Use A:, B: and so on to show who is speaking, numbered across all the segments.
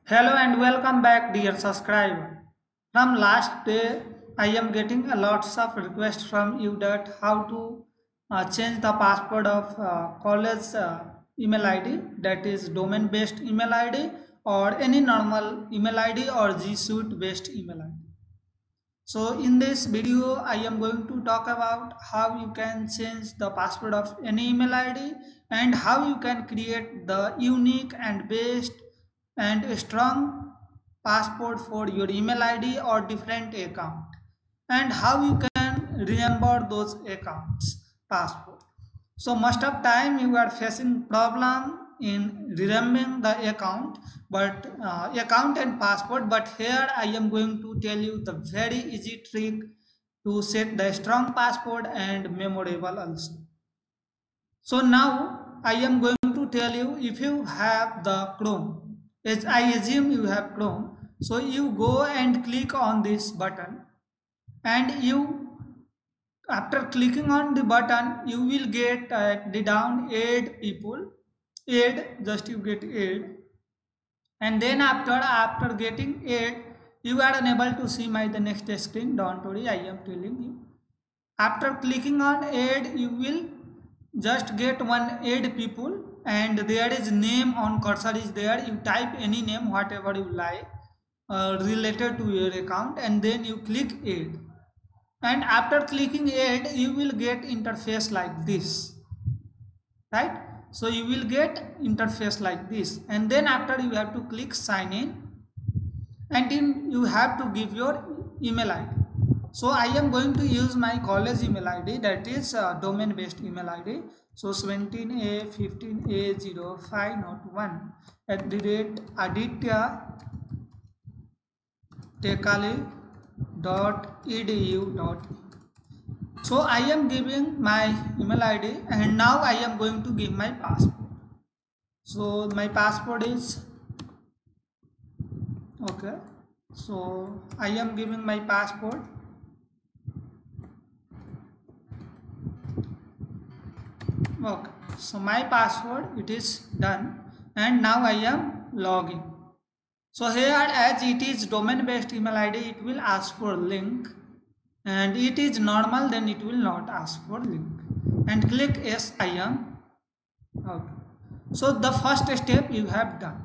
A: Hello and welcome back, dear subscriber. From last day, I am getting a lots of requests from you that how to change the password of college email ID, that is domain based email ID or any normal email ID or G Suite based email ID. So in this video, I am going to talk about how you can change the password of any email ID and how you can create the unique and best and strong password for your email ID or different account and how you can remember those accounts password. So most of time you are facing problem in remembering the account and password, but here I am going to tell you the very easy trick to set the strong password and memorable also. So now I am going to tell you, if you have the Chrome, as I assume you have Chrome, so you go and click on this button, and you, after clicking on the button, you will get the down add people, add, just you get add, and then after getting add, you are unable to see my the next screen. Don't worry, I am telling you. After clicking on add, you will just get one add people, and there is name on cursor is there. You type any name whatever you like related to your account, and then you click add, and after clicking add, you will get interface like this, right? So you will get interface like this, and then after you have to click sign in, and then you have to give your email ID. So I am going to use my college email ID, that is domain based email ID. So 17A15A0501 at the rate Aditya tekali.edu.in. So I am giving my email ID, and now I am going to give my password. So my password is okay. So I am giving my password. Okay. So my password, it is done, and now I am logging. So here, as it is domain based email ID, it will ask for link, and it is normal, then it will not ask for link, and click yes I am. Okay. So the first step you have done.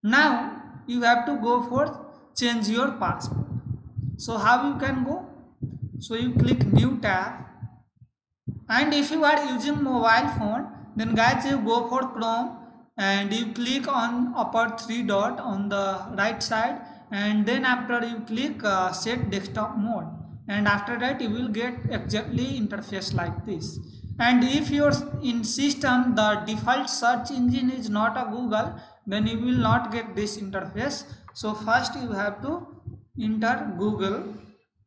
A: Now you have to go for change your password. So how you can go? So you click new tab, and if you are using mobile phone, then guys, you go for Chrome and you click on upper three dot on the right side, and then after you click set desktop mode, and after that you will get exactly interface like this. And if your in system the default search engine is not a Google, then you will not get this interface. So first you have to enter Google,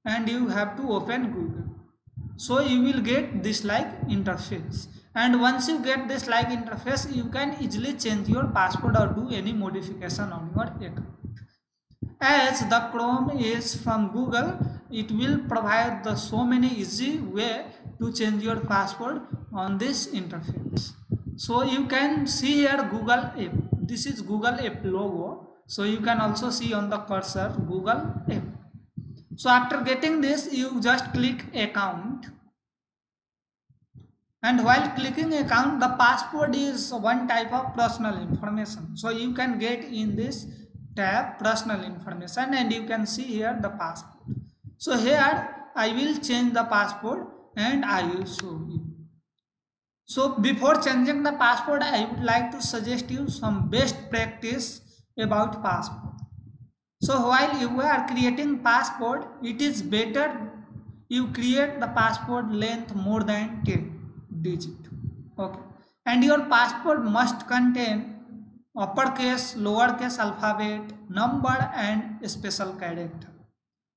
A: and you have to open Google. So you will get this like interface, and once you get this like interface, you can easily change your password or do any modification on your account. As the Chrome is from Google, it will provide the so many easy way to change your password on this interface. So you can see here Google app. This is Google app logo. So you can also see on the cursor Google app. So after getting this, you just click account, and while clicking account, the password is one type of personal information. So you can get in this tab personal information, and you can see here the password. So here I will change the password and I will show you. So before changing the password, I would like to suggest you some best practice about password. So while you are creating password, it is better you create the password length more than 10 digit. Okay. And your password must contain uppercase, lowercase alphabet, number and special character.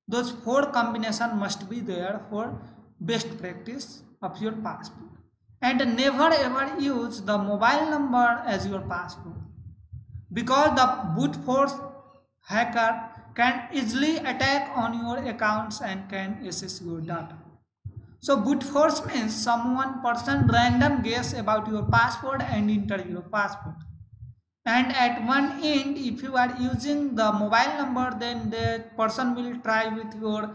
A: Those four combination must be there for best practice of your password. And never ever use the mobile number as your password, because the brute force hacker can easily attack on your accounts and can access your data. So brute force means someone person random guess about your password and enter your password. and at one end if you are using the mobile number, then the person will try with your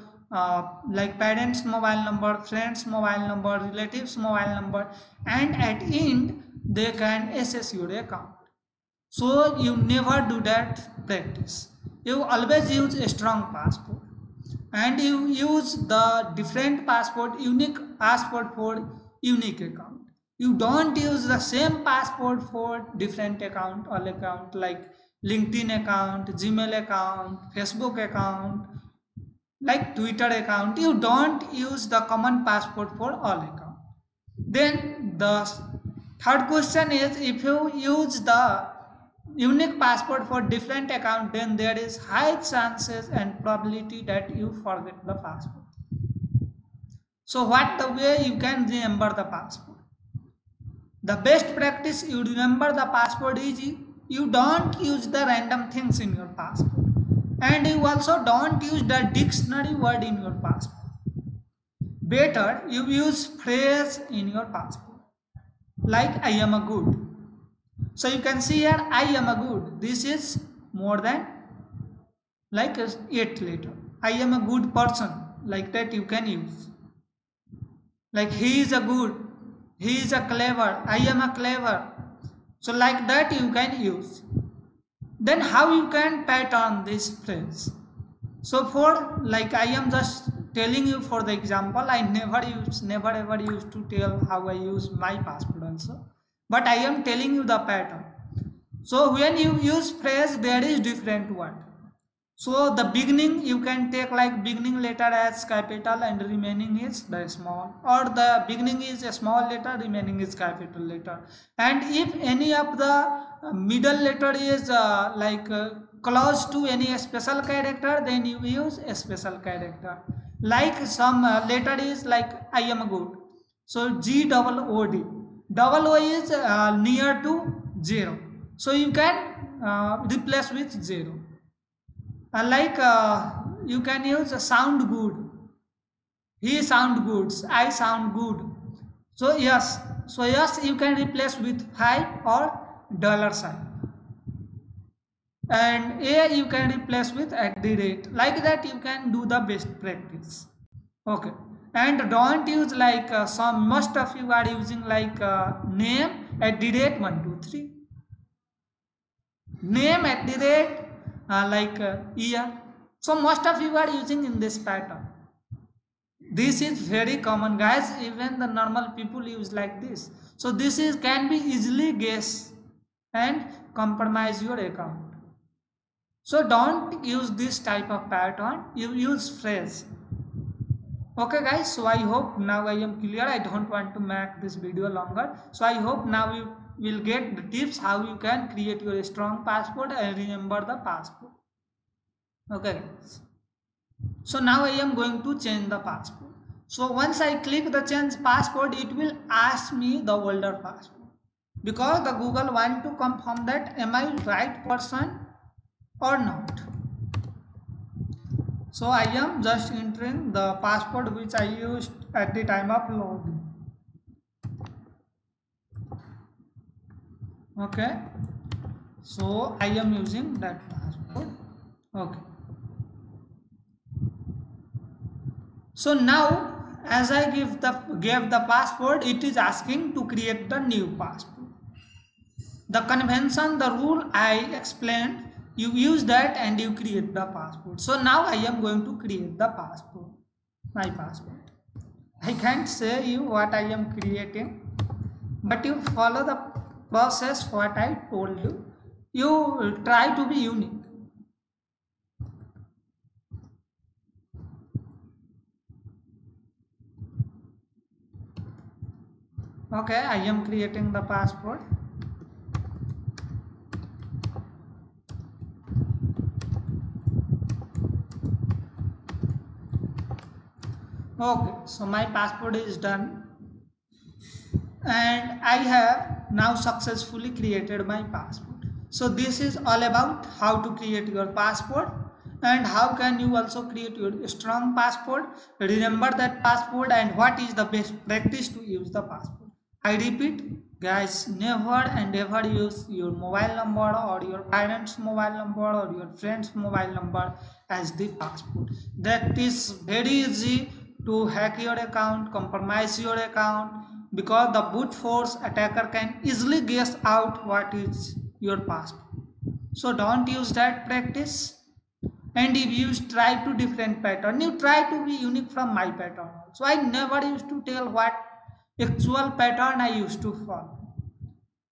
A: like parents mobile number, friends mobile number, relatives mobile number, and at end they can access your account. So you never do that practice. You always use a strong passport, and you use the different passport, unique passport for unique account. You don't use the same passport for different account, all account like LinkedIn account, Gmail account, Facebook account, like Twitter account. You don't use the common passport for all account. Then the third question is, if you use the unique passport for different account, then there is high chances and probability that you forget the passport. So what the way you can remember the passport? The best practice you remember the passport is you don't use the random things in your passport, and you also don't use the dictionary word in your passport. Better you use phrase in your passport, like I am a good. So you can see here I am a good. This is more than like 8 letter. I am a good person, like that you can use. Like he is a good, he is a clever, I am a clever. So like that you can use. Then how you can pattern this phrase? So for like I am just telling you for the example, I never ever used to tell how I use my passport also, but I am telling you the pattern. So when you use phrase, there is different word. So the beginning you can take like beginning letter as capital and remaining is the small, or the beginning is a small letter, remaining is capital letter. And if any of the middle letter is close to any special character, then you use a special character. Like some letter is like I am good, so G double O D, double O is near to 0, so you can replace with 0. You can use sound good, he sound good, I sound good. So yes, you can replace with 5 or dollar sign, and a you can replace with at the rate. Like that you can do the best practice. Okay, and don't use like some most of you are using like name at the rate 123, name at the rate year. So most of you are using in this pattern. This is very common, guys. Even the normal people use like this. So this is can be easily guessed and compromise your account. So don't use this type of pattern. You use phrase. Okay guys, so I hope now I am clear. I don't want to make this video longer. So I hope now you will get the tips how you can create your strong passport and remember the passport. Okay guys. So now I am going to change the passport. So once I click the change passport, it will ask me the older passport, because the Google want to confirm that am I right person or not. So I am just entering the passport which I used at the time of login. Okay, so I am using that passport. Okay, so now as I gave the passport, it is asking to create the new passport. The convention, the rule I explained, you use that and you create the passport. So now I am going to create the passport, my passport. I can't say you what I am creating, but you follow the process what I told you. You try to be unique. Okay, I am creating the passport. Okay, so my passport is done, and I have now successfully created my passport. So this is all about how to create your passport and how can you also create your strong passport, remember that passport, and what is the best practice to use the passport. I repeat, Guys, never and ever use your mobile number or your parents' mobile number or your friend's mobile number as the passport. That is very easy to hack your account, compromise your account, because the brute force attacker can easily guess out what is your passport. So don't use that practice. And if you try to different pattern, you try to be unique from my pattern. So I never used to tell what actual pattern I used to follow.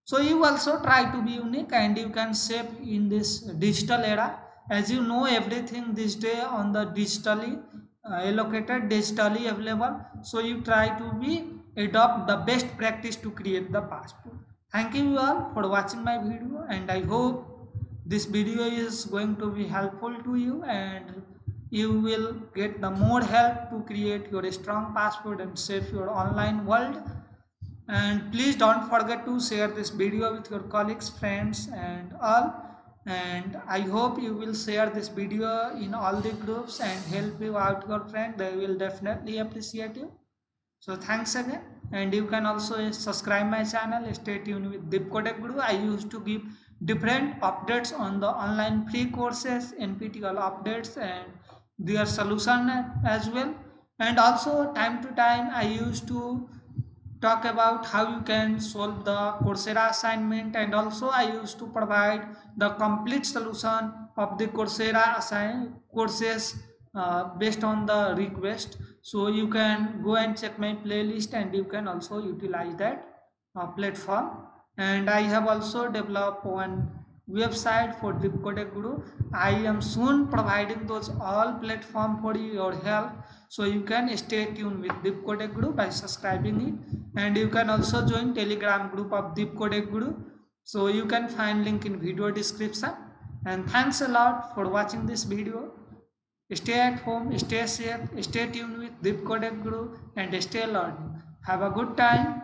A: So you also try to be unique and you can save in this digital era. As you know, everything this day on the digitally allocated, digitally available. So you try to be adopt the best practice to create the passport. Thank you all for watching my video, and I hope this video is going to be helpful to you and you will get the more help to create your strong passport and save your online world. And please don't forget to share this video with your colleagues, friends and all, and I hope you will share this video in all the groups and help you out your friend. They will definitely appreciate you. So thanks again, and you can also subscribe my channel. Stay tuned with Deepcode Guru. I used to give different updates on the online free courses, NPTEL updates and their solution as well. And also time to time I used to talk about how you can solve the Coursera assignment, and also I used to provide the complete solution of the Coursera courses based on the request. So you can go and check my playlist and you can also utilize that platform. And I have also developed one website for Deepcode Guru. I am soon providing those all platform for your help, so you can stay tuned with Deepcode Guru by subscribing it. And you can also join Telegram group of Deepcode Guru, so you can find link in video description. And thanks a lot for watching this video. Stay at home, stay safe, stay tuned with Deepcode Guru and stay learning. Have a good time.